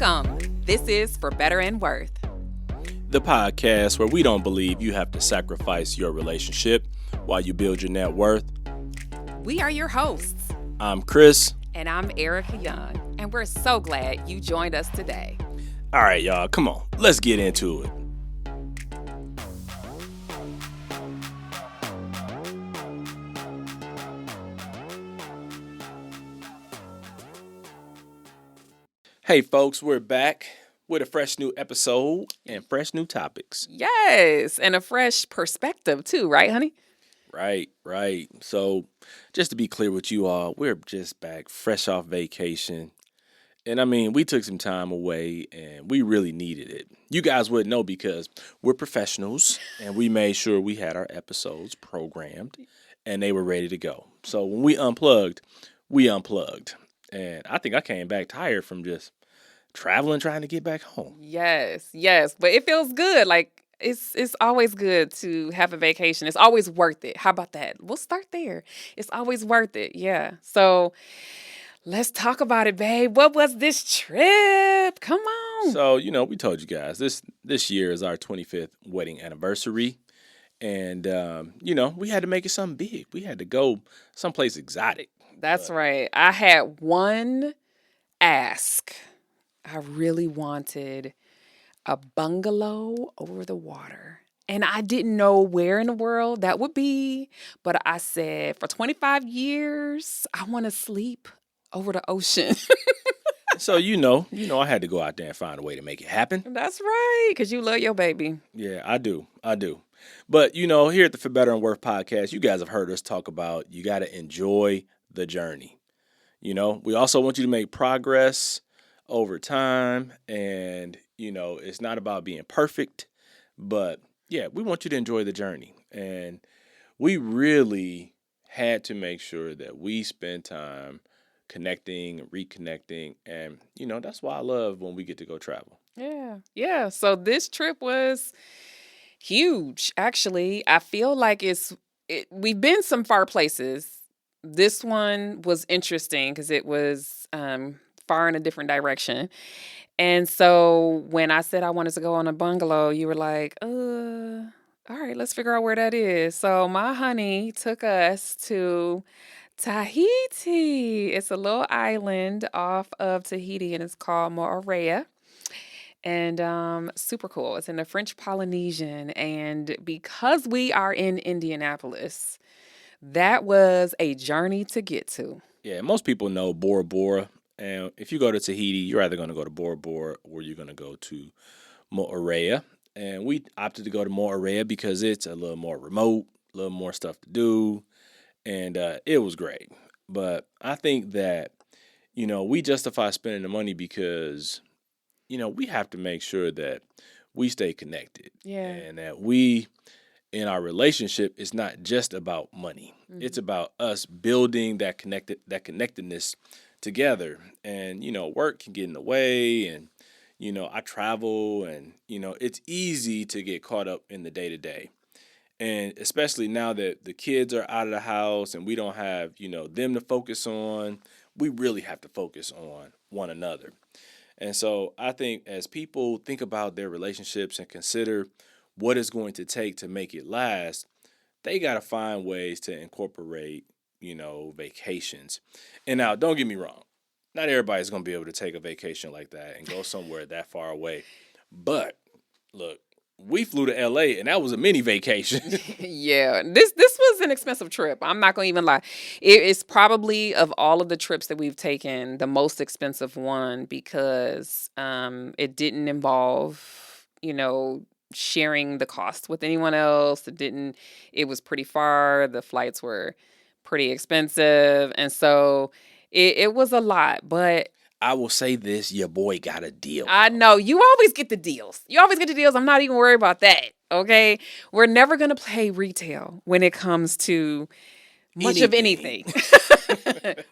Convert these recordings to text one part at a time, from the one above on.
Welcome. This is For Better and Worth, the podcast where we don't believe you have to sacrifice your relationship while you build your net worth. We are your hosts. I'm Chris. And I'm Ericka Young. And we're so glad you joined us today. All right, y'all, come on. Let's get into it. Hey, folks, we're back with a fresh new episode and fresh new topics. Yes, and a fresh perspective too, right, honey? Right. So, just to be clear with you all, we're just back fresh off vacation. And I mean, we took some time away and we really needed it. You guys wouldn't know because we're professionals and we made sure we had our episodes programmed and they were ready to go. So when we unplugged. And I think I came back tired from just traveling, trying to get back home. Yes. But it feels good. Like, it's always good to have a vacation. It's always worth it. How about that? We'll start there. It's always worth it. Yeah. So let's talk about it, babe. What was this trip? Come on. So, we told you guys this year is our 25th wedding anniversary. And, we had to make it something big. We had to go someplace exotic. That's right. I had one ask. I really wanted a bungalow over the water. And I didn't know where in the world that would be. But I said, for 25 years, I want to sleep over the ocean. So, I had to go out there and find a way to make it happen. That's right, because you love your baby. Yeah, I do. But, here at the For Better and Worth podcast, you guys have heard us talk about you got to enjoy the journey. We also want you to make progress over time. And, it's not about being perfect. But, yeah, we want you to enjoy the journey. And we really had to make sure that we spend time connecting, reconnecting, and that's why I love when we get to go travel. Yeah. So this trip was huge. Actually, I feel like we've been some far places. This one was interesting because it was far in a different direction. And so when I said I wanted to go on a bungalow, you were like, all right, let's figure out where that is. So my honey took us to Tahiti. It's a little island off of Tahiti, and it's called Moorea. And super cool. It's in the French Polynesian. And because we are in Indianapolis, that was a journey to get to. Yeah, most people know Bora Bora. And if you go to Tahiti, you're either going to go to Bora Bora or you're going to go to Moorea. And we opted to go to Moorea because it's a little more remote, a little more stuff to do. And it was great. But I think that, we justify spending the money because, we have to make sure that we stay connected. Yeah. And that we, in our relationship, it's not just about money. Mm-hmm. It's about us building that connectedness together. And, work can get in the way. And, I travel and, it's easy to get caught up in the day-to-day. And especially now that the kids are out of the house and we don't have, them to focus on, we really have to focus on one another. And so I think as people think about their relationships and consider what it's going to take to make it last, they got to find ways to incorporate, vacations. And now, don't get me wrong. Not everybody's going to be able to take a vacation like that and go somewhere that far away. But look, we flew to LA and that was a mini vacation. Yeah, this was an expensive trip. I'm not going to even lie. It's probably of all of the trips that we've taken, the most expensive one because it didn't involve, sharing the cost with anyone else. It was pretty far. The flights were pretty expensive. And so it was a lot, but I will say this, your boy got a deal. I know. You always get the deals. I'm not even worried about that, okay? We're never going to play retail when it comes to much of anything.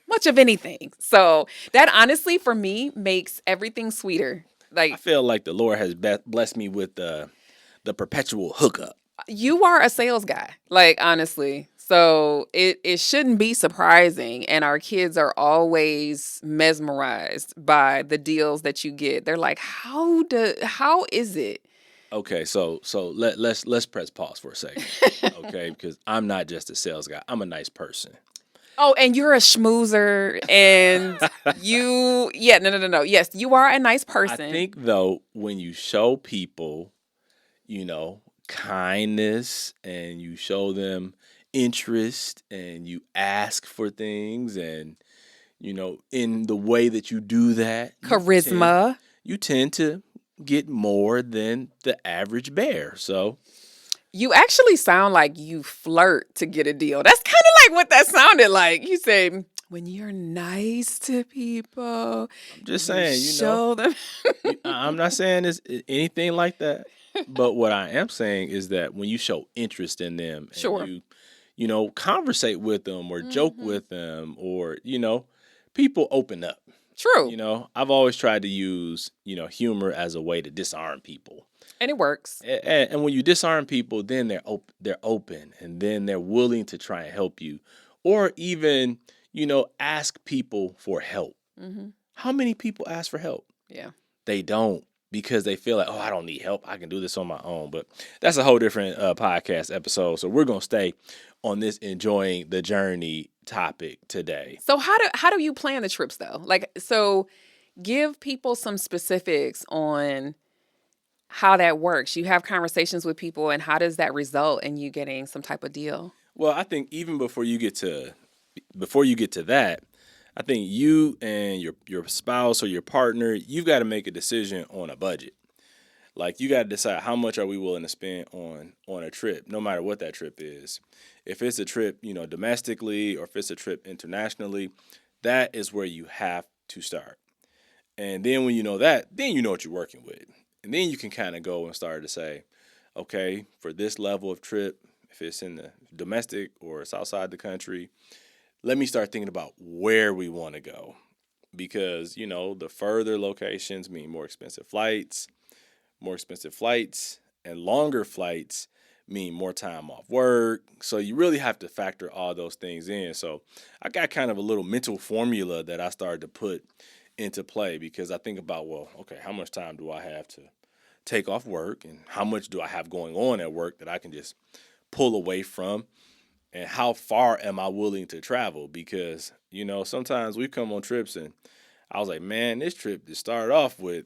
Much of anything. So that honestly, for me, makes everything sweeter. Like, I feel like the Lord has blessed me with the perpetual hookup. You are a sales guy, like, honestly. So it shouldn't be surprising. And our kids are always mesmerized by the deals that you get. They're like, how is it? Okay, so let's press pause for a second. Okay, because I'm not just a sales guy. I'm a nice person. Oh, and you're a schmoozer, and yeah, no. Yes, you are a nice I person. think though, when you show people, kindness, and you show them interest, and you ask for things, and in the way that you do that, Charisma. you tend to get more than the average bear. So You actually sound like you flirt to get a deal. That's kind of like what that sounded like. You say, when you're nice to people, I'm just you saying, show them. I'm not saying it's anything like that. But what I am saying is that when you show interest in them and Sure. conversate with them or joke Hmm. with them or, people open up. True. I've always tried to use, humor as a way to disarm people. And it works. And when you disarm people, then they're open and then they're willing to try and help you or even, ask people for help. Hmm. How many people ask for help? Yeah. They don't because they feel like, oh, I don't need help. I can do this on my own. But that's a whole different podcast episode. So we're going to stay on this enjoying the journey topic today. So how do you plan the trips though? Like, so give people some specifics on how that works. You have conversations with people, and how does that result in you getting some type of deal? Well, I think even before you get to that, I think you and your spouse or your partner, you've got to make a decision on a budget. Like you got to decide how much are we willing to spend on a trip, no matter what that trip is. If it's a trip, domestically or if it's a trip internationally, that is where you have to start. And then when you know that, then you know what you're working with. And then you can kind of go and start to say, okay, for this level of trip, if it's in the domestic or it's outside the country, let me start thinking about where we want to go. Because, the further locations mean more expensive flights, and longer flights mean more time off work. So you really have to factor all those things in. So I got kind of a little mental formula that I started to put into play because I think about, well, okay, how much time do I have to take off work and how much do I have going on at work that I can just pull away from, and how far am I willing to travel? Because, sometimes we come on trips and I was like, man, this trip just started off with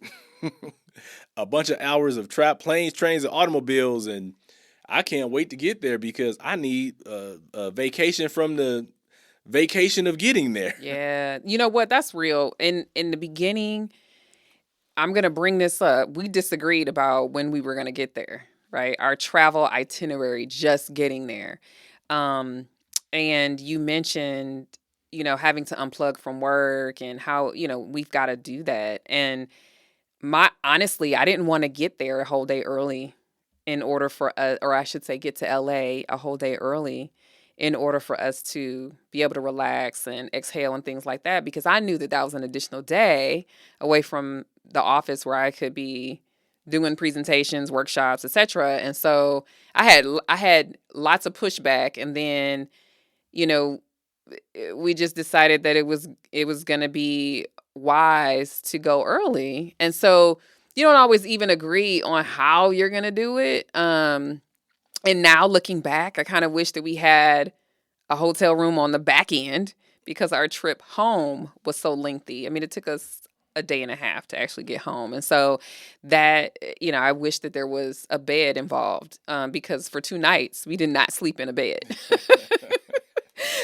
a bunch of hours of planes, trains, and automobiles, and I can't wait to get there because I need a vacation from the vacation of getting there. Yeah. You know what? That's real. In the beginning, I'm going to bring this up. We disagreed about when we were going to get there, right? Our travel itinerary, just getting there. Um, and you mentioned, having to unplug from work and how, we've got to do that. And honestly, I didn't want to get there a whole day early in order for or I should say, get to LA a whole day early in order for us to be able to relax and exhale and things like that, because I knew that that was an additional day away from the office where I could be doing presentations, workshops, etc. And so I had lots of pushback, and then you know we just decided that it was going to be wise to go early. And so you don't always even agree on how you're going to do it. And now looking back, I kind of wish that we had a hotel room on the back end because our trip home was so lengthy. I mean, it took us a day and a half to actually get home. And so that, I wish that there was a bed involved, because for 2 nights, we did not sleep in a bed.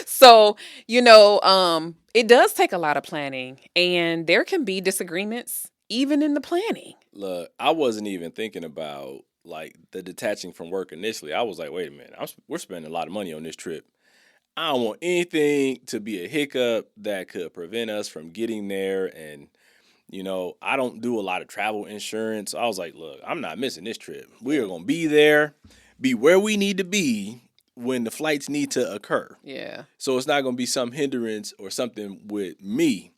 So, it does take a lot of planning, and there can be disagreements even in the planning. Look, I wasn't even thinking about like the detaching from work initially. I was like, wait a minute, we're spending a lot of money on this trip. I don't want anything to be a hiccup that could prevent us from getting there. And, I don't do a lot of travel insurance. I was like, look, I'm not missing this trip. We are going to be there, be where we need to be when the flights need to occur. Yeah. So it's not going to be some hindrance or something with me.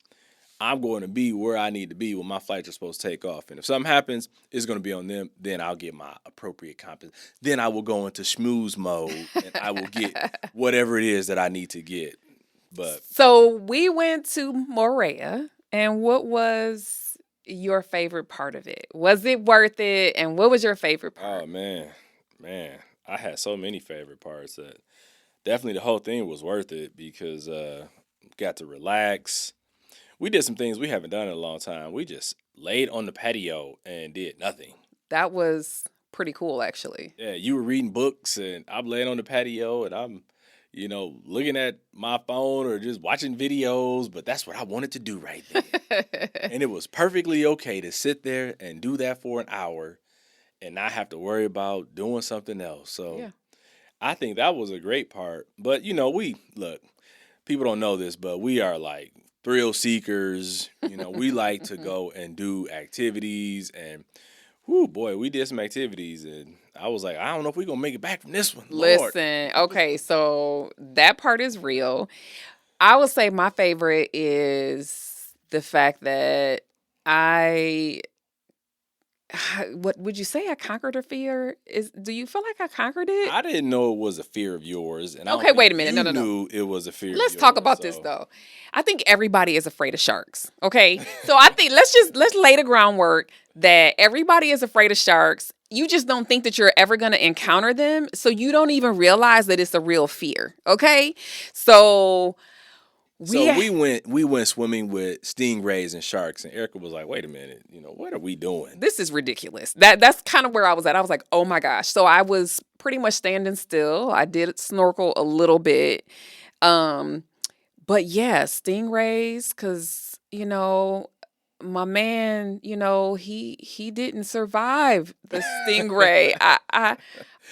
I'm going to be where I need to be when my flights are supposed to take off. And if something happens, it's going to be on them. Then I'll get my appropriate compensation. Then I will go into schmooze mode and I will get whatever it is that I need to get. But So we went to Morea, and what was your favorite part of it? Was it worth it? And what was your favorite oh part? man, I had so many favorite parts that definitely the whole thing was worth it because got to relax. We did some things we haven't done in a long time. We just laid on the patio and did nothing. That was pretty cool, actually. Yeah, you were reading books and I'm laying on the patio and I'm, looking at my phone or just watching videos, but that's what I wanted to do right then. And it was perfectly okay to sit there and do that for an hour and not have to worry about doing something else. So Yeah. I think that was a great part. But, we look, people don't know this, but we are like thrill seekers. We like to go and do activities and whoo boy, we did some activities and I was like, I don't know if we're gonna make it back from this one. Lord. Listen, okay, so that part is real. I would say my favorite is the fact that I what would you say I conquered a fear? Do you feel like I conquered it? I didn't know it was a fear of yours, and I don't Okay, think wait a minute. No, you no, no. knew it was a fear of Let's talk yours. about this So though. I think everybody is afraid of sharks. Okay. So I think let's lay the groundwork that everybody is afraid of sharks. You just don't think that you're ever going to encounter them. So you don't even realize that it's a real fear. Okay. So so we we went swimming with stingrays and sharks, and Erica was like, wait a minute, what are we doing? this is ridiculous. That's kind of where I was at. I was like, oh my gosh. So I was pretty much standing still. I did snorkel a little bit. Um, but yeah, stingrays, because my man, he didn't survive the stingray.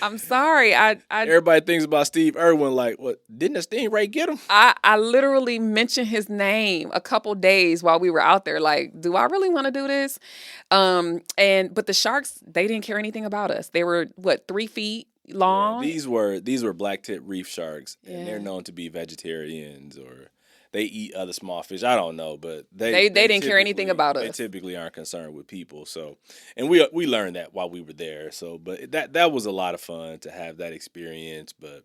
I'm sorry. Everybody thinks about Steve Irwin like, what? Didn't a stingray get him? I literally mentioned his name a couple days while we were out there. Like, do I really want to do this? But the sharks, they didn't care anything about us. They were what, 3 feet Yeah, long? these were black tip reef sharks, and they're Yeah. known to be vegetarians or they eat other small fish. I don't know, but They didn't care anything about they us. typically aren't concerned with people. So, and we learned that while we were there. So, but that was a lot of fun to have that experience. But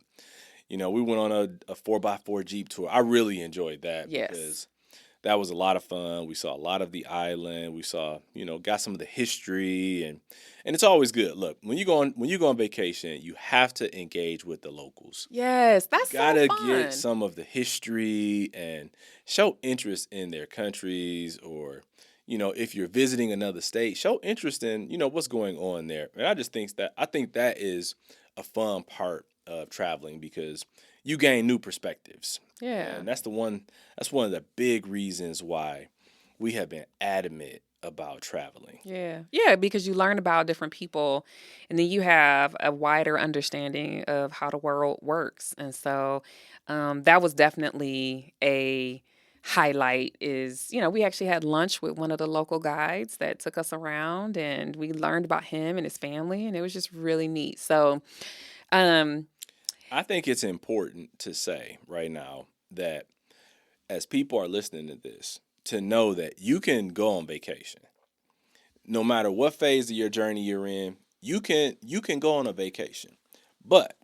we went on a 4x4 Jeep tour. I really enjoyed that Yes. because that was a lot of fun. We saw a lot of the island. We saw, got some of the history and it's always good. Look, when you go on vacation, you have to engage with the locals. Yes, You that's so gotta get fun. some of the history and show interest in their countries or if you're visiting another state, show interest in, what's going on there. And I think that is a fun part of traveling because you gain new perspectives. Yeah. And that's one of the big reasons why we have been adamant about traveling. Yeah. Yeah, because you learn about different people and then you have a wider understanding of how the world works. And so that was definitely a highlight is, we actually had lunch with one of the local guides that took us around and we learned about him and his family and it was just really neat. So, um I think it's important to say right now that as people are listening to this, to know that you can go on vacation. No matter what phase of your journey you're in, you can go on a vacation. But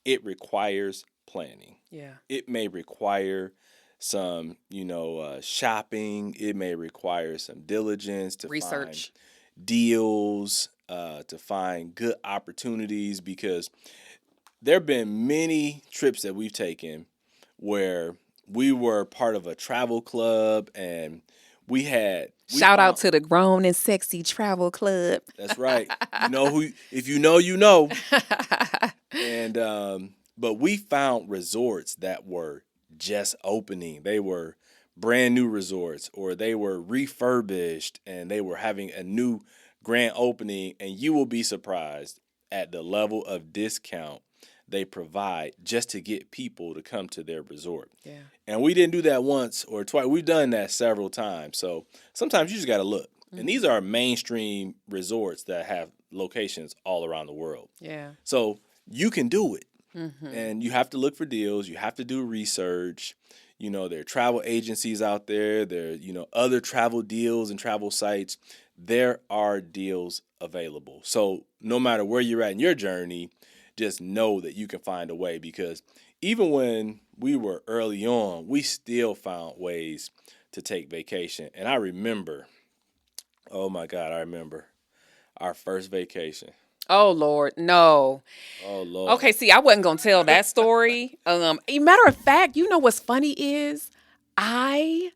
it requires planning. yeah, It may require some, shopping. It may require some diligence to find research. deals, to find good opportunities because there have been many trips that we've taken where we were part of a travel club and we Shout out found to the Grown and Sexy Travel Club. that's right. You know who if you know, you know. And but we found resorts that were just opening. They were brand new resorts or they were refurbished and they were having a new grand opening and you will be surprised at the level of discount they provide just to get people to come to their resort. Yeah. And we didn't do that once or twice. We've done that several times. So sometimes you just got to look. And these are mainstream resorts that have locations all around the world. Yeah. So you can do it. Hmm. And you have to look for deals. You have to do research. there are travel agencies out there. There are, other travel deals and travel sites. There are deals available. So no matter where you're at in your journey, just know that you can find a way, because even when we were early on, we still found ways to take vacation. And I remember, oh my God, I remember our first vacation. Oh Lord, no. Oh Lord. Okay, see, I wasn't gonna tell that story. A matter of fact, you know what's funny is I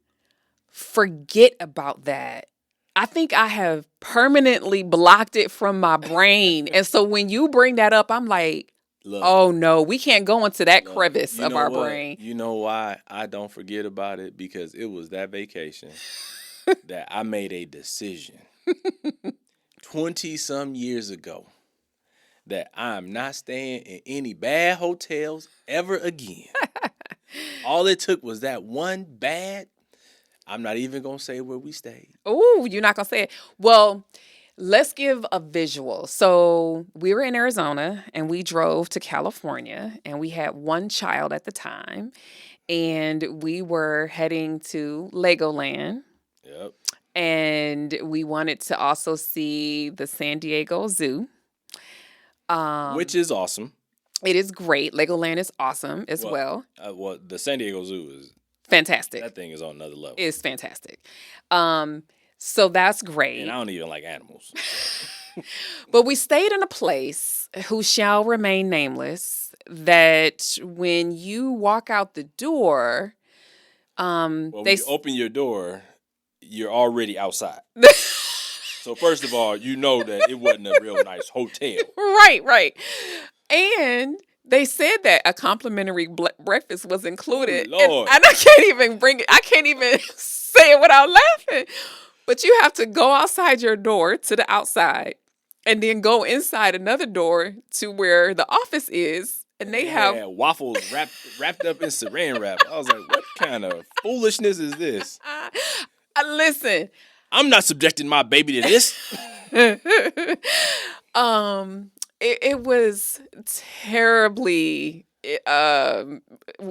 forget about that. I think I have permanently blocked it from my brain. And so when you bring that up, I'm like, Look, oh no, we can't go into that look, crevice you of know our what? brain. You know why I don't forget about it? Because it was that vacation that I made a decision 20 some years ago that I'm not staying in any bad hotels ever again. All it took was that one bad. I'm not even going to say where we stayed. Oh, you're not gonna say it. Well, let's give a visual. So we were in Arizona and we drove to California and we had one child at the time and we were heading to Legoland Yep. and we wanted to also see the San Diego Zoo. Which Um, is awesome. it is great. Legoland is awesome as Well, well. the San Diego Zoo Fantastic. that thing is on another level. It's fantastic. Um, so that's And great. I don't even like animals. But we stayed in a place who shall remain nameless that when you walk out the door, Well, when they you open your door, you're already outside. So first of all, you know that it wasn't a real nice hotel. right. And they said that a complimentary breakfast was included. Oh, Lord. And I can't even bring it. I can't even say it without laughing. But you have to go outside your door to the outside and then go inside another door to where the office is. And they have waffles wrapped up in saran wrap. I was like, what kind of foolishness is this? listen. I'm not subjecting my baby to this. It was terribly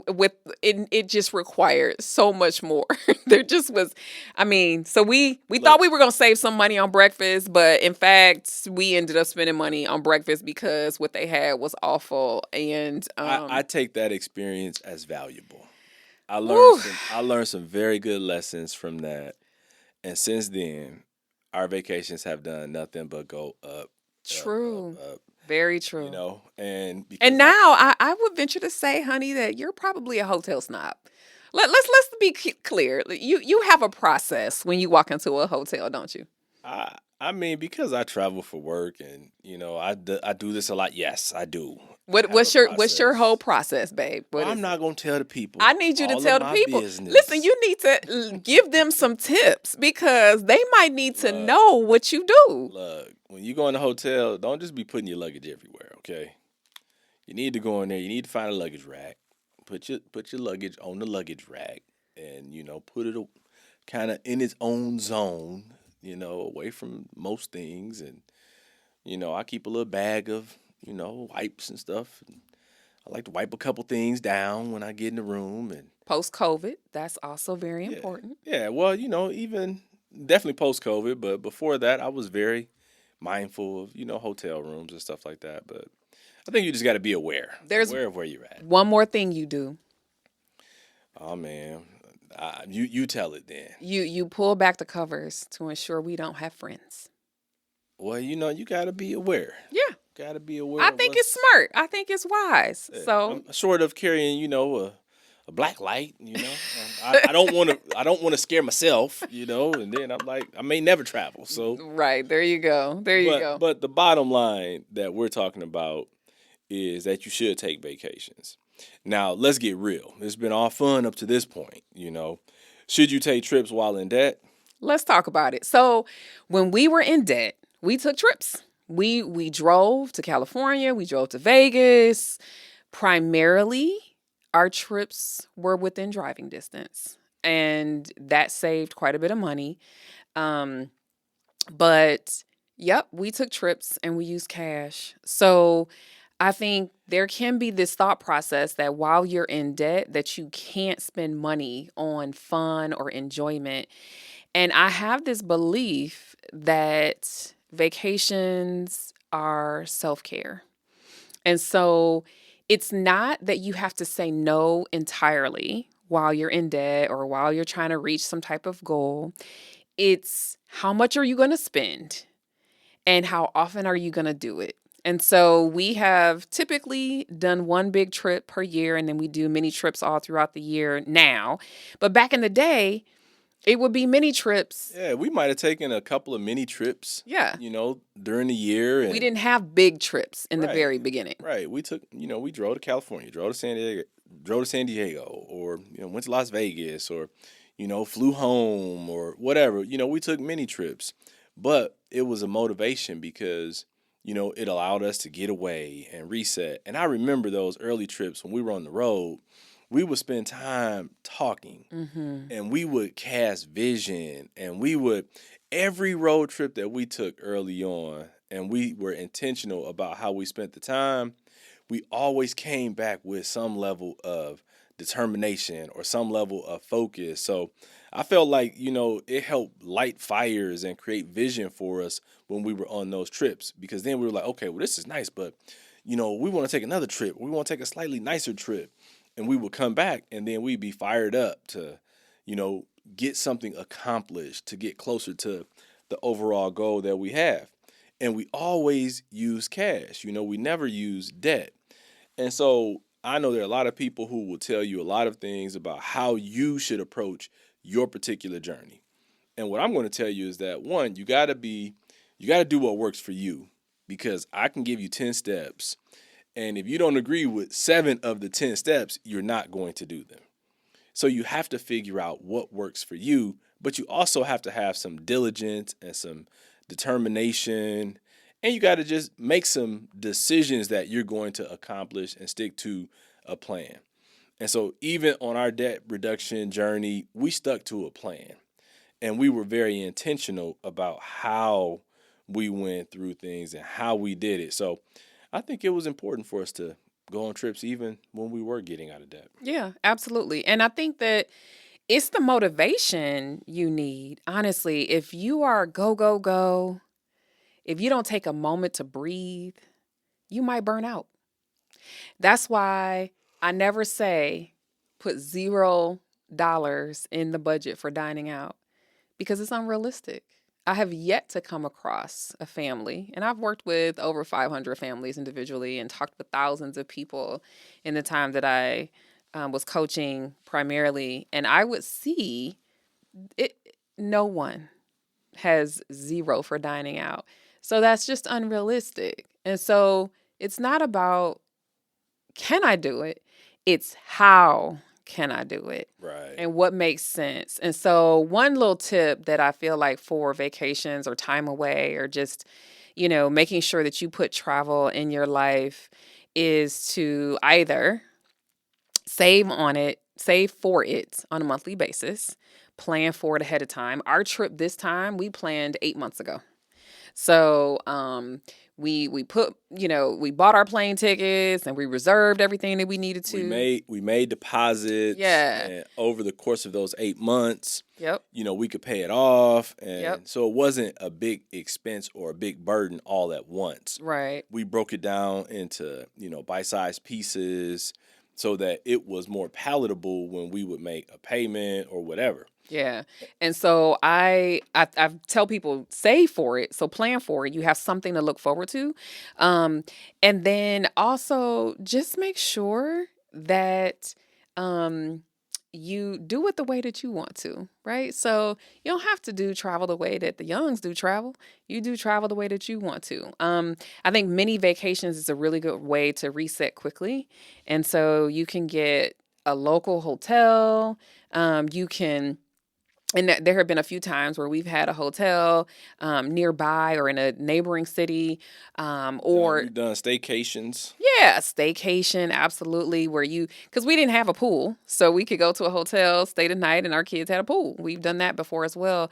with it just required so much more. There just was, I mean, so we thought we were gonna save some money on breakfast, but in fact we ended up spending money on breakfast because what they had was awful. And I take that experience as valuable. I whew, learned some very good lessons from that. And since then, our vacations have done nothing but go up. true. Up. Very true. And now I would venture to say, honey, that you're probably a hotel snob. Let's be clear. You have a process when you walk into a hotel, don't you? I mean, because I travel for work and I do this a lot. Yes, I do. What's your whole process, babe? Well, I'm not gonna tell the people. I need you to all tell of the my people. business. Listen, you need to give them some tips because they might need to know what you do. Look, when you go in a hotel, don't just be putting your luggage everywhere. Okay, you need to go in there. You need to find a luggage rack. Put your luggage on the luggage rack, and put it kind of in its own zone. Away from most things, and I keep a little bag of wipes and stuff. I like to wipe a couple things down when I get in the room. And Post COVID, that's also very yeah, important. yeah. Well, even definitely post COVID, but before that, I was very mindful of hotel rooms and stuff like that. But I think you just got to be aware of where you're at. One more thing you do. Oh man, you tell it then. You pull back the covers to ensure we don't have friends. Well, you got to be aware. Yeah. Got to be aware. I think it's smart. I think it's wise. Yeah, So I'm short of carrying, a black light, I don't want to scare myself, and then I'm like, I may never travel. So right, there you go. You go. But the bottom line that we're talking about is that you should take vacations. Now, let's get real. It's been all fun up to this point, Should you take trips while in debt? Let's talk about it. So, when we were in debt, we took trips. We drove to California, we drove to Vegas. Primarily, our trips were within driving distance, and that saved quite a bit of money. But yep, we took trips and we used cash. So I think there can be this thought process that while you're in debt that you can't spend money on fun or enjoyment. And I have this belief that vacations are self-care. And so it's not that you have to say no entirely while you're in debt or while you're trying to reach some type of goal. It's how much are you going to spend and how often are you going to do it? And so we have typically done one big trip per year, and then we do mini trips all throughout the year now. But back in the day, it would be mini trips. Yeah, we might have taken a couple of mini trips, Yeah. during the year. We And didn't have big trips in the right, very beginning. right. We took, we drove to California, drove to San Diego, or went to Las Vegas, or flew home, or whatever. We took mini trips, but it was a motivation because it allowed us to get away and reset. And I remember those early trips when we were on the road. We would spend time talking, Mm-hmm. and we would cast vision, and we would every road trip that we took early on, and we were intentional about how we spent the time. We always came back with some level of determination or some level of focus. So I felt like it helped light fires and create vision for us when we were on those trips, because then we were like, okay, well, this is nice, but we want to take another trip, we want to take a slightly nicer trip. And we would come back, and then we'd be fired up to, you know, get something accomplished, to get closer to the overall goal that we have. And we always use cash. We never use debt. And so I know there are a lot of people who will tell you a lot of things about how you should approach your particular journey. And what I'm going to tell you is that, one, you got to do what works for you, because I can give you 10 steps, and if you don't agree with 7 of the 10 steps, you're not going to do them. So you have to figure out what works for you, but you also have to have some diligence and some determination. And you got to just make some decisions that you're going to accomplish and stick to a plan. And so even on our debt reduction journey, we stuck to a plan, and we were very intentional about how we went through things and how we did it. So I think it was important for us to go on trips even when we were getting out of debt. Yeah, absolutely. And I think that it's the motivation you need. Honestly, if you are go, go, go, if you don't take a moment to breathe, you might burn out. That's why I never say put $0 in the budget for dining out, because it's unrealistic. I have yet to come across a family, and I've worked with over 500 families individually and talked with thousands of people in the time that I was coaching primarily, and I would see it. No one has zero for dining out, so that's just unrealistic. And so it's not about can I do it, it's how can I do it Right. and what makes sense. And so, one little tip that I feel like for vacations or time away or just, making sure that you put travel in your life is to either save for it on a monthly basis, plan for it ahead of time. Our trip this time, we planned 8 months ago. So we put we bought our plane tickets and we reserved everything that we needed We to. made deposits, Yeah. and over the course of those 8 months, Yep. we could pay it off, Yep. and so it wasn't a big expense or a big burden all at once. Right. We broke it down into bite-sized pieces so that it was more palatable when we would make a payment or whatever. Yeah. And so I tell people save for it. So plan for it. You have something to look forward to. Um, and then also just make sure that um you do it the way that you want to, right? So you don't have to do travel the way that the youngs do travel. You do travel the way that you want to. I think mini vacations is a really good way to reset quickly. And so you can get a local hotel. You can And there have been a few times where we've had a hotel nearby or in a neighboring city, or We've done staycations. yeah, a staycation, absolutely, where because we didn't have a pool, so we could go to a hotel, stay the night, and our kids had a pool. We've done that before as well,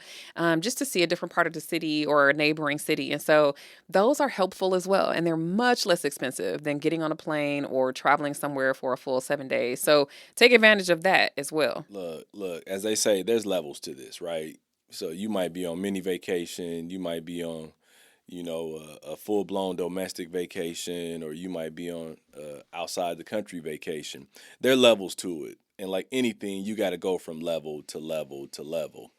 just to see a different part of the city or a neighboring city. And so those are helpful as well. And they're much less expensive than getting on a plane or traveling somewhere for a full 7 days. So take advantage of that as well. Look, as they say, there's levels to this, right? So you might be on mini vacation, you might be on, a full blown domestic vacation, or you might be on outside the country vacation. There are levels to it. And like anything, you got to go from level to level to level.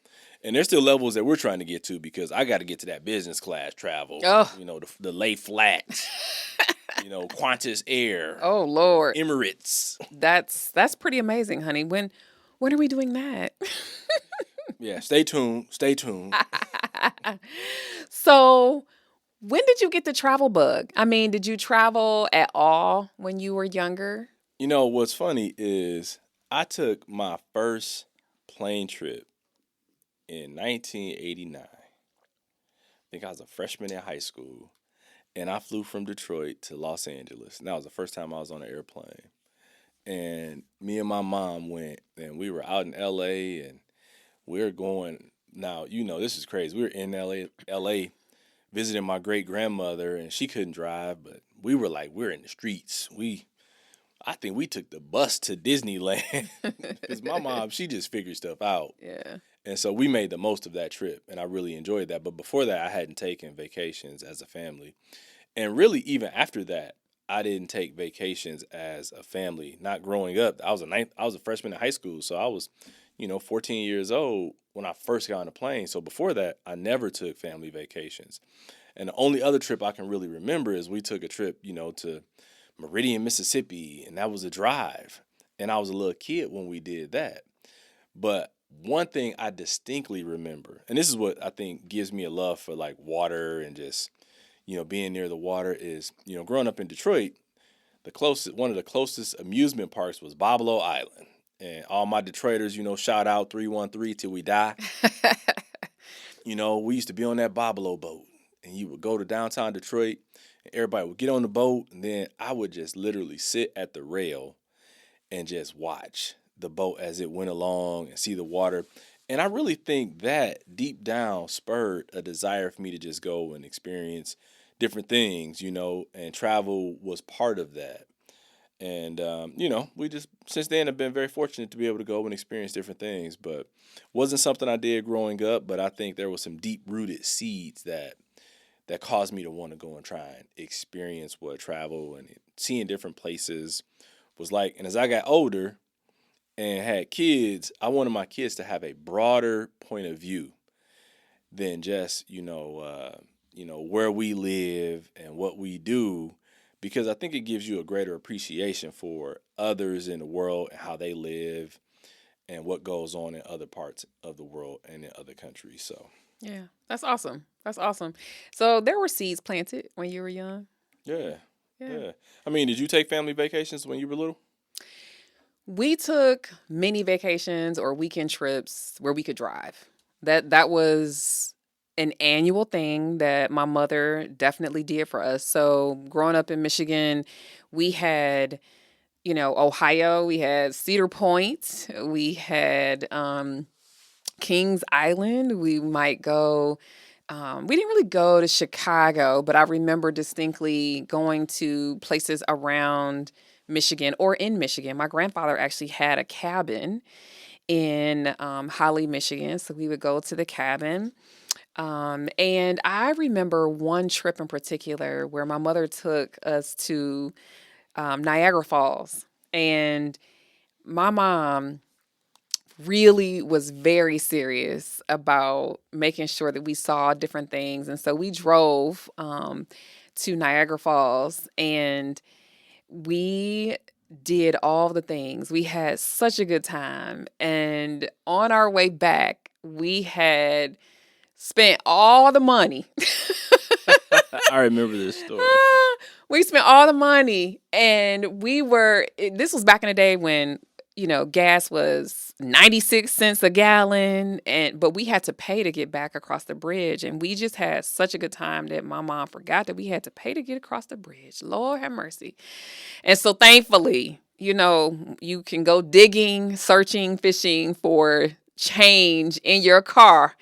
And there's still levels that we're trying to get to because I got to get to that business class travel, Oh, the lay flat, Qantas Air, oh Lord. Emirates. That's pretty amazing, honey. When are we doing that? Yeah, stay tuned. Stay tuned. So, when did you get the travel bug? I mean, did you travel at all when you were younger? What's funny is I took my first plane trip in 1989. I think I was a freshman in high school, and I flew from Detroit to Los Angeles. And that was the first time I was on an airplane. And me and my mom went, and we were out in LA, and we are going. Now, this is crazy. We were in LA visiting my great grandmother, and she couldn't drive, but we were like, we're in the streets. I think we took the bus to Disneyland because my mom, she just figured stuff out. Yeah. And so we made the most of that trip, and I really enjoyed that. But before that, I hadn't taken vacations as a family. And really, even after that, I didn't take vacations as a family. Not growing up, I was a freshman in high school, so I was, 14 years old when I first got on a plane. So before that, I never took family vacations. And the only other trip I can really remember is we took a trip, to Meridian, Mississippi, and that was a drive. And I was a little kid when we did that. But one thing I distinctly remember, and this is what I think gives me a love for like water and just, being near the water is, growing up in Detroit, one of the closest amusement parks was Boblo Island. And all my Detroiters, shout out 313 till we die. We used to be on that Boblo boat, and you would go to downtown Detroit, and everybody would get on the boat, and then I would just literally sit at the rail and just watch the boat as it went along and see the water. And I really think that deep down spurred a desire for me to just go and experience different things, and travel was part of that. And, we just, since then, have been very fortunate to be able to go and experience different things. But wasn't something I did growing up, but I think there was some deep rooted seeds that caused me to want to go and try and experience what travel and seeing different places was like. And as I got older and had kids, I wanted my kids to have a broader point of view than just, where we live and what we do, because I think it gives you a greater appreciation for others in the world and how they live and what goes on in other parts of the world and in other countries. So, Yeah, that's awesome. That's awesome. So there were seeds planted when you were young. yeah, Yeah. yeah. I mean, did you take family vacations when you were little? We took mini vacations or weekend trips where we could drive. That was an annual thing that my mother definitely did for us. So growing up in Michigan, we had, Ohio, we had Cedar Point, we had Kings Island. We might go. We didn't really go to Chicago, but I remember distinctly going to places around Michigan or in Michigan. My grandfather actually had a cabin in Holly, Michigan. So we would go to the cabin. And I remember one trip in particular where my mother took us to Niagara Falls. And my mom really was very serious about making sure that we saw different things. And so we drove to Niagara Falls and we did all the things. We had such a good time. And on our way back, we had spent all the money. I remember this story. We spent all the money and this was back in the day when gas was 96 cents a gallon, but we had to pay to get back across the bridge, and we just had such a good time that my mom forgot that we had to pay to get across the bridge. Lord have mercy. And so thankfully, you can go digging, searching, fishing for change in your car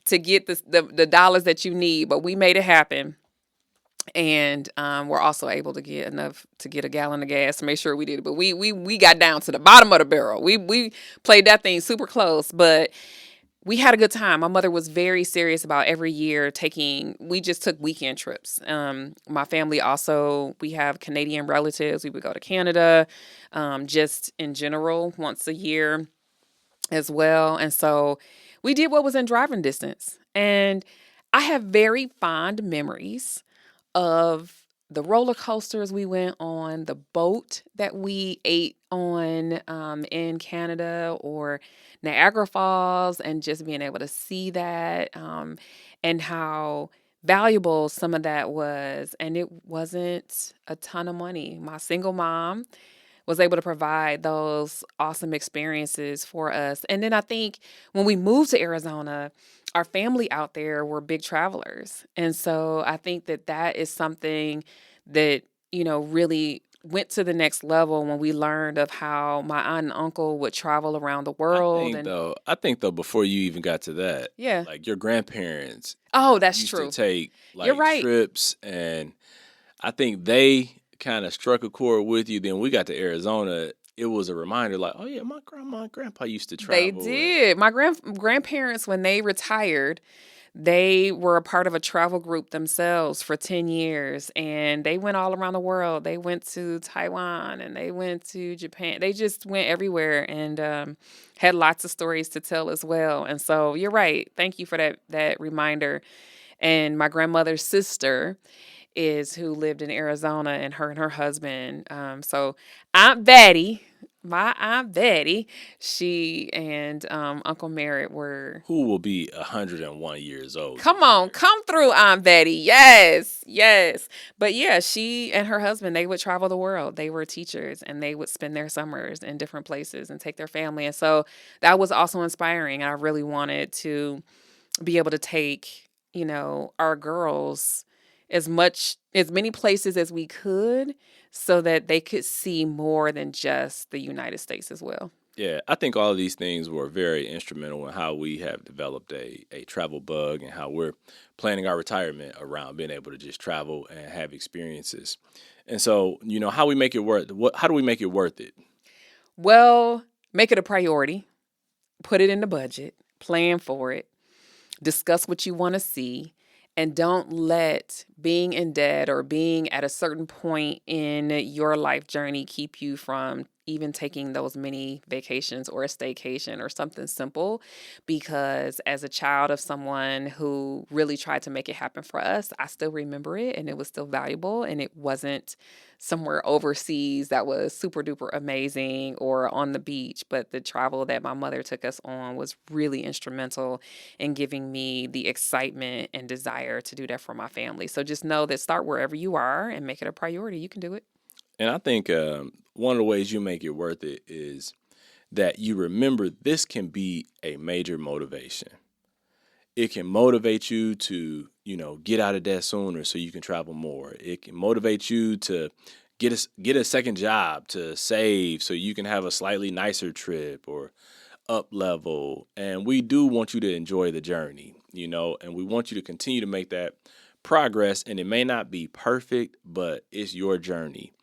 to get the dollars that you need, but we made it happen. And we're also able to get enough to get a gallon of gas to make sure we did it. But we got down to the bottom of the barrel. We played that thing super close, but we had a good time. My mother was very serious about every year we just took weekend trips. My family also, we have Canadian relatives. We would go to Canada, just in general once a year as well. And so we did what was in driving distance. And I have very fond memories of the roller coasters we went on, the boat that we ate on in Canada or Niagara Falls, and just being able to see that and how valuable some of that was. And it wasn't a ton of money. My single mom was able to provide those awesome experiences for us. And then I think when we moved to Arizona, our family out there were big travelers. And so I think that is something that, really went to the next level when we learned of how my aunt and uncle would travel around the world. And I think though, before you even got to that, yeah. like your grandparents Oh, that's used to true. take You're like right. trips, and I think they kind of struck a chord with you. Then we got to Arizona. It was a reminder, like, oh yeah, my grandma and grandpa used to They travel, and did. My grandparents, when they retired, they were a part of a travel group themselves for 10 years, and they went all around the world. They went to Taiwan and they went to Japan. They just went everywhere and had lots of stories to tell as well. And so you're right. Thank you for that reminder. And my grandmother's sister is who lived in Arizona, and her husband. So Aunt Betty, my Aunt Betty, she and Uncle Merritt were. who will be 101 years old Come this on, year. come through, Aunt Betty. Yes, yes. But yeah, she and her husband, they would travel the world. They were teachers and they would spend their summers in different places and take their family. And so that was also inspiring. I really wanted to be able to take, our girls as many places as we could so that they could see more than just the United States as well. Yeah, I think all of these things were very instrumental in how we have developed a travel bug and how we're planning our retirement around being able to just travel and have experiences. And so, how we make it worth how do we make it worth it? Well, make it a priority, put it in the budget, plan for it, discuss what you want to see, and don't let being in debt or being at a certain point in your life journey keep you from even taking those mini vacations or a staycation or something simple. Because as a child of someone who really tried to make it happen for us, I still remember it and it was still valuable, and it wasn't somewhere overseas that was super duper amazing or on the beach. But the travel that my mother took us on was really instrumental in giving me the excitement and desire to do that for my family. So just know that start wherever you are and make it a priority. You can do it. And I think one of the ways you make it worth it is that you remember this can be a major motivation. It can motivate you to, get out of debt sooner so you can travel more. It can motivate you to get a second job to save so you can have a slightly nicer trip or up level. And we do want you to enjoy the journey, and we want you to continue to make that progress. And it may not be perfect, but it's your journey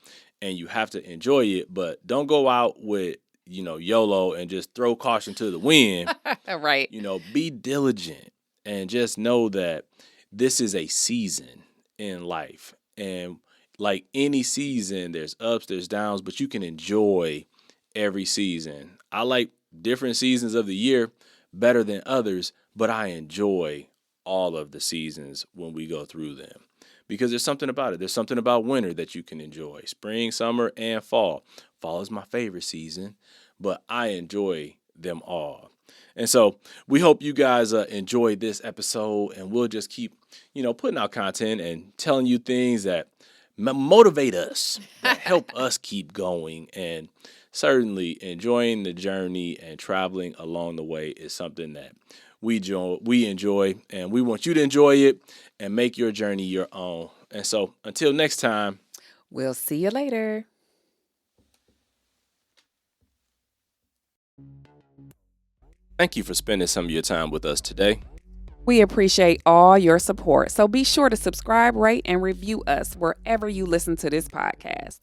and you have to enjoy it. But don't go out with, YOLO and just throw caution to the wind. Right. Be diligent and just know that this is a season in life. And like any season, there's ups, there's downs, but you can enjoy every season. I like different seasons of the year better than others, but I enjoy all of the seasons when we go through them because there's something about it. There's something about winter that you can enjoy, spring, summer, and fall. Fall is my favorite season, but I enjoy them all. And so we hope you guys enjoyed this episode, and we'll just keep, putting out content and telling you things that motivate us, that help us keep going. And certainly enjoying the journey and traveling along the way is something that we enjoy, and we want you to enjoy it and make your journey your own. And so until next time, We'll see you later. thank you for spending some of your time with us today. We appreciate all your support, so be sure to subscribe, rate, and review us wherever you listen to this podcast.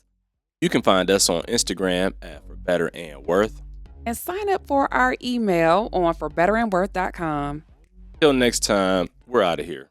You can find us on Instagram at For Better and Worth. And sign up for our email on forbetterandworth.com. Till next time, we're out of here.